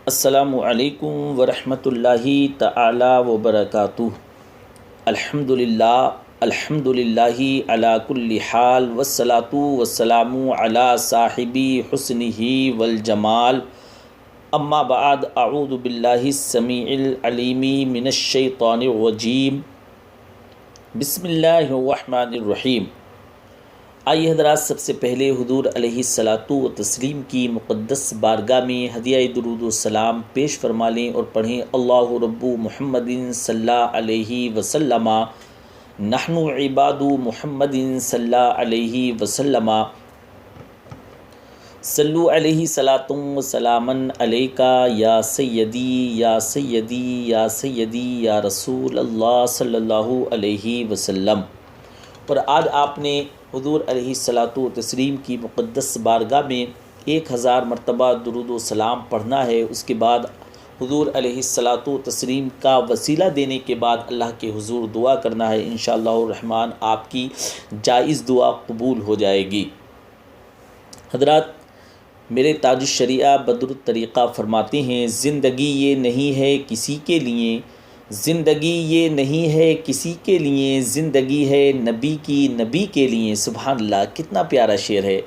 السلام علیکم ورحمۃ اللہ تعالی وبرکاتہ۔ الحمد للہ علی کل حال والصلاۃ والسلام علی صاحبی حسنہ والجمال، اما بعد، اعوذ باللہ السمیع العلیم من الشیطان الرجیم، بسم اللہ الرحمن الرحیم۔ آئیے حضرات، سب سے پہلے حضور علیہ الصلاۃ والتسلیم کی مقدس بارگاہ میں ہدیہ درود و سلام پیش فرما لیں اور پڑھیں اللہ رب محمد صلی اللہ علیہ وسلم، نحن عباد محمد صلی اللہ علیہ وسلم، صلو علیہ صلاۃ و سلاما علیکا یا سیدی یا سیدی یا سیدی یا رسول اللہ صلی اللہ علیہ وسلم۔ اور آج آپ نے حضور علیہ الصلاۃ والتسلیم کی مقدس بارگاہ میں 1000 مرتبہ درود و سلام پڑھنا ہے۔ اس کے بعد حضور علیہ الصلاۃ والتسلیم کا وسیلہ دینے کے بعد اللہ کے حضور دعا کرنا ہے۔ انشاءاللہ الرحمن آپ کی جائز دعا قبول ہو جائے گی۔ حضرات، میرے تاج الشریعہ بدر الطریقہ فرماتے ہیں، زندگی یہ نہیں ہے کسی کے لیے، زندگی یہ نہیں ہے کسی کے لیے، زندگی ہے نبی کی نبی کے لیے۔ سبحان اللہ، کتنا پیارا شعر ہے۔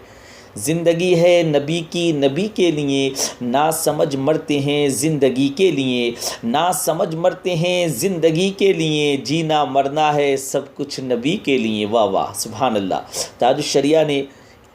زندگی ہے نبی کی نبی کے لیے، نا سمجھ مرتے ہیں زندگی کے لیے، نا سمجھ مرتے ہیں زندگی کے لیے، جینا مرنا ہے سب کچھ نبی کے لیے۔ واہ واہ، سبحان اللہ، تاج الشریعہ نے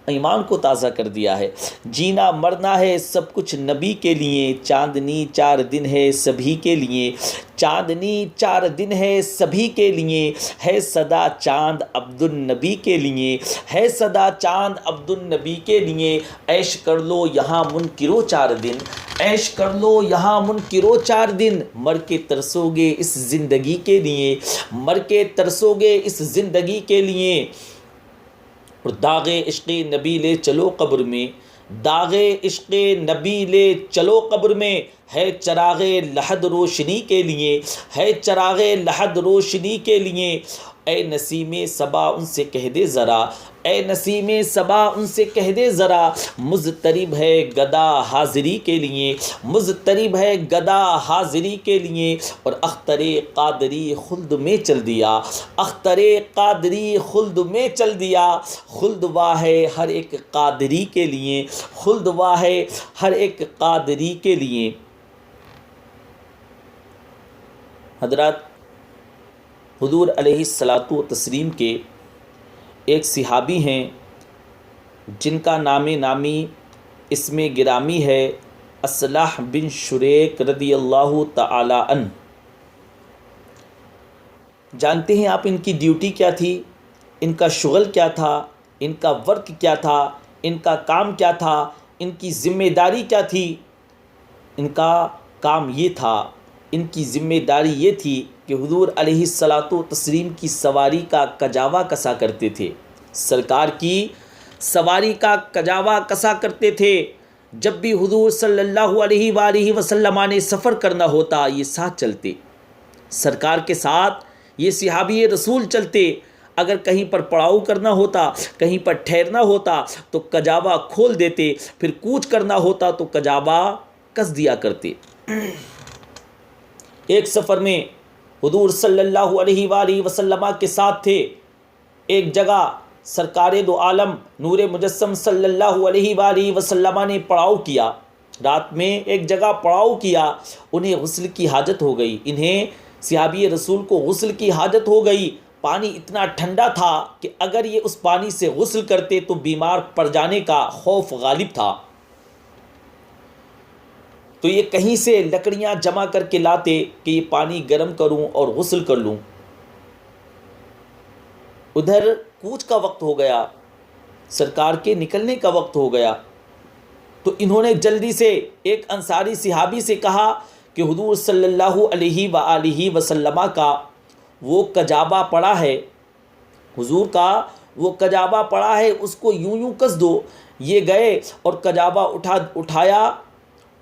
ایمان کو تازہ کر دیا ہے۔ جینا مرنا ہے سب کچھ نبی کے لیے، چاندنی 4 دن ہے سبھی کے لیے، چاندنی 4 دن ہے سبھی کے لیے، ہے صدا چاند عبد النبی کے لیے، ہے صدا چاند عبد النبی کے لیے۔ عیش کر لو یہاں منکرو 4 دن، عیش کر لو یہاں منکرو 4 دن، مر کے ترسو گے اس زندگی کے لیے، مر کے ترسو گے اس زندگی کے لیے۔ اور داغ عشق نبی لے چلو قبر میں، داغ عشق نبی لے چلو قبر میں، ہے چراغ لحد روشنی کے لیے، ہے چراغ لحد روشنی کے لیے۔ اے نسیم صبا ان سے کہہ دے ذرا، اے نسیم صبا ان سے کہہ دے ذرا، مضطرب ہے گدا حاضری کے لیے، مضطرب ہے گدا حاضری کے لیے۔ اور اختر قادری خلد میں چل دیا، اختر قادری خلد میں چل دیا، خلد واہ ہے ہر ایک قادری کے لیے، خلد واہ ہے ہر ایک قادری کے لیے۔ حضرات، حضور علیہ الصلاۃ والتسلیم کے ایک صحابی ہیں جن کا نام نامی اسم گرامی ہے اصلح بن شریک رضی اللہ تعالی عنہ۔ جانتے ہیں آپ ان کی ڈیوٹی کیا تھی، ان کا شغل کیا تھا، ان کا ورک کیا تھا، ان کا کام کیا تھا، ان کی ذمہ داری کیا تھی؟ ان کا کام یہ تھا، ان کی ذمہ داری یہ تھی کہ حضور علیہ الصلاۃ والتسلیم کی سواری کا کجاوا کسا کرتے تھے، سرکار کی سواری کا کجاوا کسا کرتے تھے۔ جب بھی حضور صلی اللہ علیہ وآلہ وسلم نے سفر کرنا ہوتا، یہ ساتھ چلتے، سرکار کے ساتھ یہ صحابی رسول چلتے۔ اگر کہیں پر پڑاؤ کرنا ہوتا، کہیں پر ٹھہرنا ہوتا تو کجاوا کھول دیتے، پھر کوچ کرنا ہوتا تو کجاوا کس دیا کرتے۔ ایک سفر میں حضور صلی اللہ علیہ وآلہ وسلم کے ساتھ تھے، ایک جگہ سرکار دو عالم نور مجسم صلی اللہ علیہ وآلہ وسلم نے پڑاؤ کیا، رات میں ایک جگہ پڑاؤ کیا، انہیں غسل کی حاجت ہو گئی، انہیں صحابی رسول کو غسل کی حاجت ہو گئی۔ پانی اتنا ٹھنڈا تھا کہ اگر یہ اس پانی سے غسل کرتے تو بیمار پڑ جانے کا خوف غالب تھا، تو یہ کہیں سے لکڑیاں جمع کر کے لاتے کہ یہ پانی گرم کروں اور غسل کر لوں۔ ادھر کوچ کا وقت ہو گیا، سرکار کے نکلنے کا وقت ہو گیا، تو انہوں نے جلدی سے ایک انصاری صحابی سے کہا کہ حضور صلی اللہ علیہ وآلہ وسلم کا وہ کجاوا پڑا ہے، حضور کا وہ کجاوا پڑا ہے، اس کو یوں یوں کس دو۔ یہ گئے اور کجاوا اٹھایا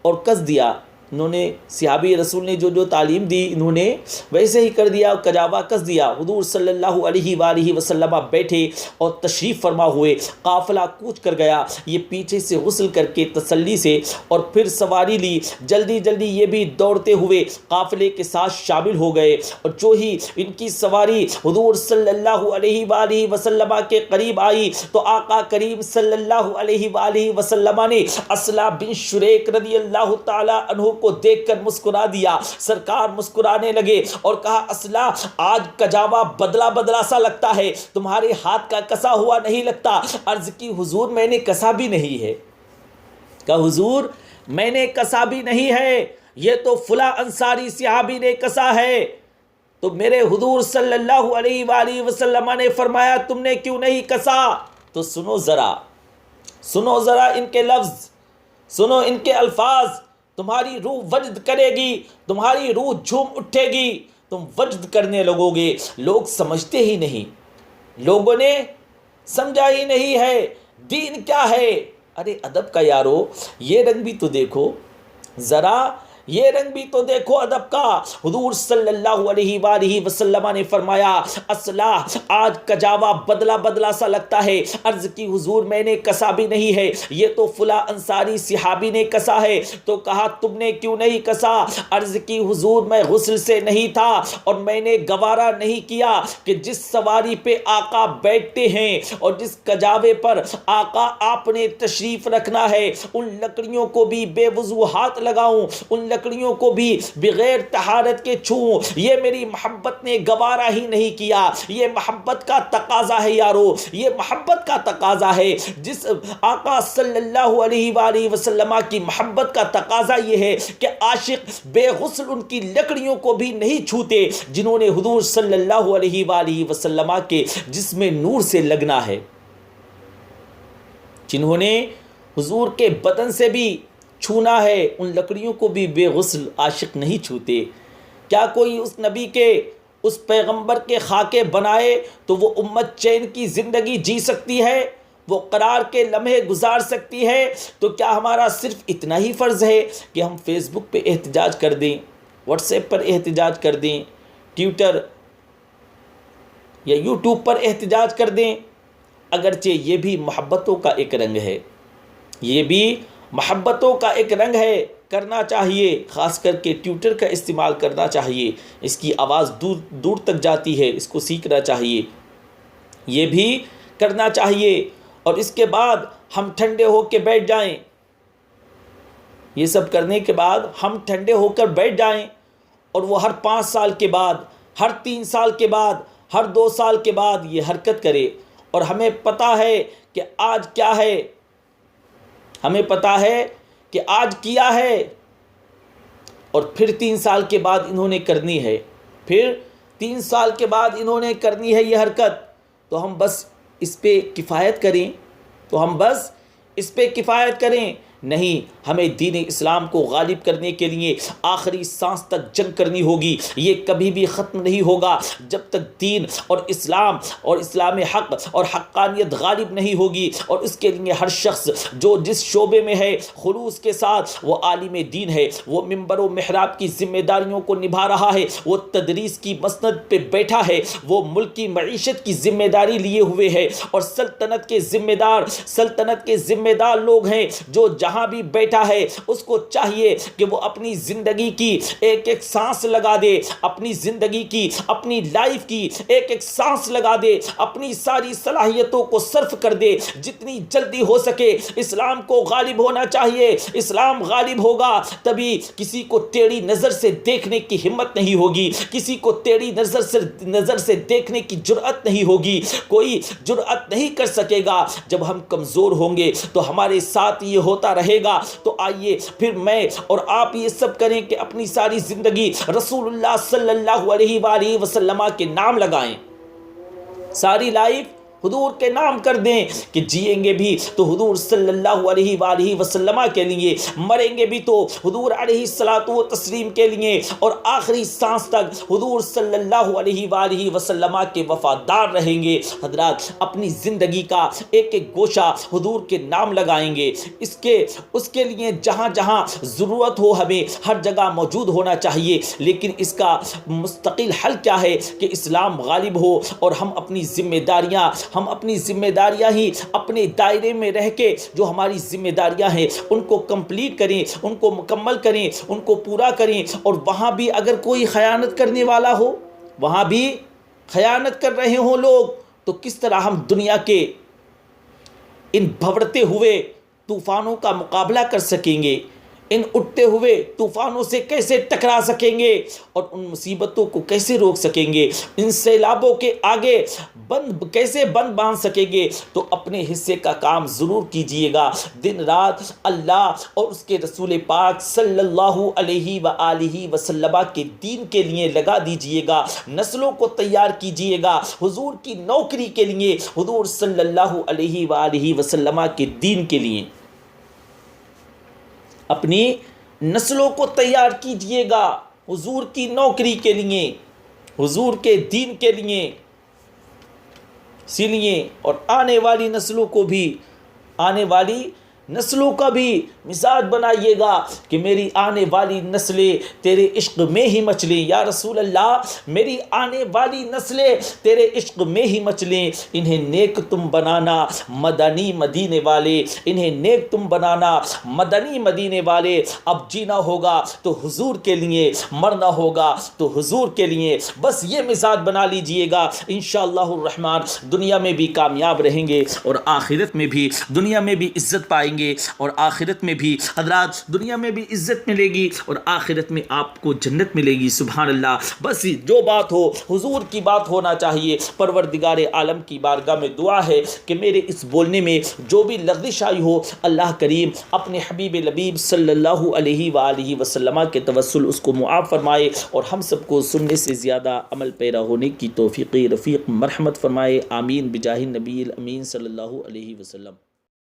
اور کس دیا۔ انہوں نے صحابی رسول نے جو تعلیم دی انہوں نے ویسے ہی کر دیا، کجاوا کس دیا۔ حضور صلی اللہ علیہ وآلہ وسلم بیٹھے اور تشریف فرما ہوئے، قافلہ کوچ کر گیا، یہ پیچھے سے غسل کر کے تسلی سے اور پھر سواری لی، جلدی جلدی یہ بھی دوڑتے ہوئے قافلے کے ساتھ شامل ہو گئے، اور جو ہی ان کی سواری حضور صلی اللہ علیہ وآلہ وسلم کے قریب آئی تو آقا کریم صلی اللہ علیہ وآلہ وسلم نے اصلا بن شریک رضی اللہ تعالی عنہ کو دیکھ کر مسکرا دیا۔ سرکار مسکرانے لگے اور کہا اصلا آج کجاوا بدلا بدلا سا لگتا ہے، تمہارے ہاتھ کا کسا ہوا نہیں لگتا۔ عرض کی حضور میں نے کسا بھی نہیں ہے، کہا حضور میں نے کسا بھی نہیں ہے، یہ تو فلاں انصاری صحابی نے کسا ہے۔ تو میرے حضور صلی اللہ علیہ وآلہ وسلم نے فرمایا تم نے کیوں نہیں کسا؟ تو سنو ذرا ان کے لفظ، سنو ان کے الفاظ، تمہاری روح وجد کرے گی، تمہاری روح جھوم اٹھے گی، تم وجد کرنے لگو گے۔ لوگ سمجھتے ہی نہیں، لوگوں نے سمجھا ہی نہیں ہے دین کیا ہے۔ ارے ادب کا یارو، یہ رنگ بھی تو دیکھو ذرا، یہ رنگ بھی تو دیکھو ادب کا۔ حضور صلی اللہ علیہ وآلہ وسلم نے فرمایا اصلا آج کجاوا بدلا بدلا سا لگتا ہے۔ عرض کی حضور میں نے کسا بھی نہیں ہے، یہ تو فلاں انصاری صحابی نے کسا ہے۔ تو کہا تم نے کیوں نہیں کسا؟ عرض کی حضور میں غسل سے نہیں تھا اور میں نے گوارا نہیں کیا کہ جس سواری پہ آقا بیٹھتے ہیں اور جس کجاوے پر آقا آپ نے تشریف رکھنا ہے ان لکڑیوں کو بھی بے وضو ہاتھ لگاؤں، ان لکڑیوں کو بھی بغیر طہارت کے چھوؤں، یہ میری محبت نے گوارا ہی نہیں کیا۔ یہ محبت کا تقاضا ہے یارو، یہ محبت کا تقاضا ہے۔ جس آقا صلی اللہ علیہ وآلہ وسلم کی محبت کا تقاضا یہ ہے کہ عاشق بے غسل ان کی لکڑیوں کو بھی نہیں چھوتے جنہوں نے حضور صلی اللہ علیہ وآلہ وسلم کے جسم نور سے لگنا ہے، جنہوں نے حضور کے بدن سے بھی چھونا ہے، ان لکڑیوں کو بھی بے غسل عاشق نہیں چھوتے۔ کیا کوئی اس نبی کے، اس پیغمبر کے خاکے بنائے تو وہ امت چین کی زندگی جی سکتی ہے، وہ قرار کے لمحے گزار سکتی ہے؟ تو کیا ہمارا صرف اتنا ہی فرض ہے کہ ہم فیس بک پہ احتجاج کر دیں، واٹس ایپ پر احتجاج کر دیں، ٹویٹر یا یوٹیوب پر احتجاج کر دیں؟ اگرچہ یہ بھی محبتوں کا ایک رنگ ہے، یہ بھی محبتوں کا ایک رنگ ہے، کرنا چاہیے، خاص کر کے ٹویٹر کا استعمال کرنا چاہیے، اس کی آواز دور دور تک جاتی ہے، اس کو سیکھنا چاہیے، یہ بھی کرنا چاہیے۔ اور اس کے بعد ہم ٹھنڈے ہو کے بیٹھ جائیں، یہ سب کرنے کے بعد ہم ٹھنڈے ہو کر بیٹھ جائیں اور وہ ہر 5 سال کے بعد، ہر 3 سال کے بعد، ہر 2 سال کے بعد یہ حرکت کرے، اور ہمیں پتہ ہے کہ آج کیا ہے، ہمیں پتہ ہے کہ آج کیا ہے، اور پھر 3 سال کے بعد انہوں نے کرنی ہے، پھر 3 سال کے بعد انہوں نے کرنی ہے یہ حرکت۔ تو ہم بس اس پہ کفایت کریں، تو ہم بس اس پہ کفایت کریں؟ نہیں، ہمیں دین اسلام کو غالب کرنے کے لیے آخری سانس تک جنگ کرنی ہوگی۔ یہ کبھی بھی ختم نہیں ہوگا جب تک دین اور اسلام حق اور حقانیت غالب نہیں ہوگی۔ اور اس کے لیے ہر شخص جو جس شعبے میں ہے خلوص کے ساتھ، وہ عالم دین ہے، وہ منبر و محراب کی ذمہ داریوں کو نبھا رہا ہے، وہ تدریس کی مسند پہ بیٹھا ہے، وہ ملک کی معیشت کی ذمہ داری لیے ہوئے ہے، اور سلطنت کے ذمہ دار لوگ ہیں، جو جہاں بھی بیٹھا ہے اس کو چاہیے کہ وہ اپنی زندگی کی ایک ایک سانس لگا دے، اپنی زندگی کی، اپنی لائف کی ایک ایک سانس لگا دے، اپنی ساری صلاحیتوں کو صرف کر دے، جتنی جلدی ہو سکے۔ اسلام کو غالب ہونا چاہیے، اسلام غالب ہوگا تبھی کسی کو ٹیڑھی نظر سے دیکھنے کی ہمت نہیں ہوگی، کسی کو ٹیڑھی نظر سے دیکھنے کی جرأت نہیں ہوگی، کوئی جرأت نہیں کر سکے گا۔ جب ہم کمزور ہوں گے تو ہمارے ساتھ یہ ہوتا رہے گا۔ تو آئیے پھر میں اور آپ یہ سب کریں کہ اپنی ساری زندگی رسول اللہ صلی اللہ علیہ وآلہ وسلم کے نام لگائیں، ساری لائف حضور کے نام کر دیں کہ جئیں گے بھی تو حضور صلی اللہ علیہ وآلہ وسلم کے لیے، مریں گے بھی تو حضور علیہ الصلوۃ والتسلیم کے لیے، اور آخری سانس تک حضور صلی اللہ علیہ وآلہ وسلم کے وفادار رہیں گے۔ حضرات اپنی زندگی کا ایک ایک گوشہ حضور کے نام لگائیں گے، اس کے لیے جہاں جہاں ضرورت ہو ہمیں ہر جگہ موجود ہونا چاہیے، لیکن اس کا مستقل حل کیا ہے کہ اسلام غالب ہو اور ہم اپنی ذمہ داریاں ہی اپنے دائرے میں رہ کے جو ہماری ذمہ داریاں ہیں ان کو کمپلیٹ کریں، ان کو مکمل کریں، ان کو پورا کریں، اور وہاں بھی اگر کوئی خیانت کرنے والا ہو، وہاں بھی خیانت کر رہے ہوں لوگ، تو کس طرح ہم دنیا کے ان بھڑتے ہوئے طوفانوں کا مقابلہ کر سکیں گے، ان اٹھتے ہوئے طوفانوں سے کیسے ٹکرا سکیں گے، اور ان مصیبتوں کو کیسے روک سکیں گے، ان سیلابوں کے آگے کیسے بند باندھ سکیں گے۔ تو اپنے حصے کا کام ضرور کیجئے گا، دن رات اللہ اور اس کے رسول پاک صلی اللہ علیہ وآلہ وسلم کے دین کے لیے لگا دیجئے گا، نسلوں کو تیار کیجئے گا حضور کی نوکری کے لیے، حضور صلی اللہ علیہ وآلہ وسلم کے دین کے لیے، اپنی نسلوں کو تیار کیجئے گا حضور کی نوکری کے لیے، حضور کے دین کے لیے، اسی لیے اور آنے والی نسلوں کا بھی مزاج بنائیے گا کہ میری آنے والی نسلیں تیرے عشق میں ہی مچلیں۔ یا رسول اللہ میری آنے والی نسلیں تیرے عشق میں ہی مچلیں، انہیں نیک تم بنانا مدنی مدینے والے، انہیں نیک تم بنانا مدنی مدینے والے۔ اب جینا ہوگا تو حضور کے لیے، مرنا ہوگا تو حضور کے لیے، بس یہ مزاج بنا لیجئے گا، انشاءاللہ الرحمن دنیا میں بھی کامیاب رہیں گے اور آخرت میں بھی، دنیا میں بھی عزت پائیں گے اور آخرت میں بھی حضرات، دنیا میں بھی عزت ملے گی اور آخرت میں آپ کو جنت ملے گی۔ سبحان اللہ۔ بس جو بات ہو حضور کی بات ہونا چاہیے۔ پروردگار عالم کی بارگاہ میں دعا ہے کہ میرے اس بولنے میں جو بھی لغزش آئی ہو، اللہ کریم اپنے حبیب لبیب صلی اللہ علیہ وآلہ وسلم کے توسل اس کو معاف فرمائے اور ہم سب کو سننے سے زیادہ عمل پیرا ہونے کی توفیق رفیق مرحمت فرمائے۔ آمین بجاہ النبی الامین صلی اللہ علیہ وسلم۔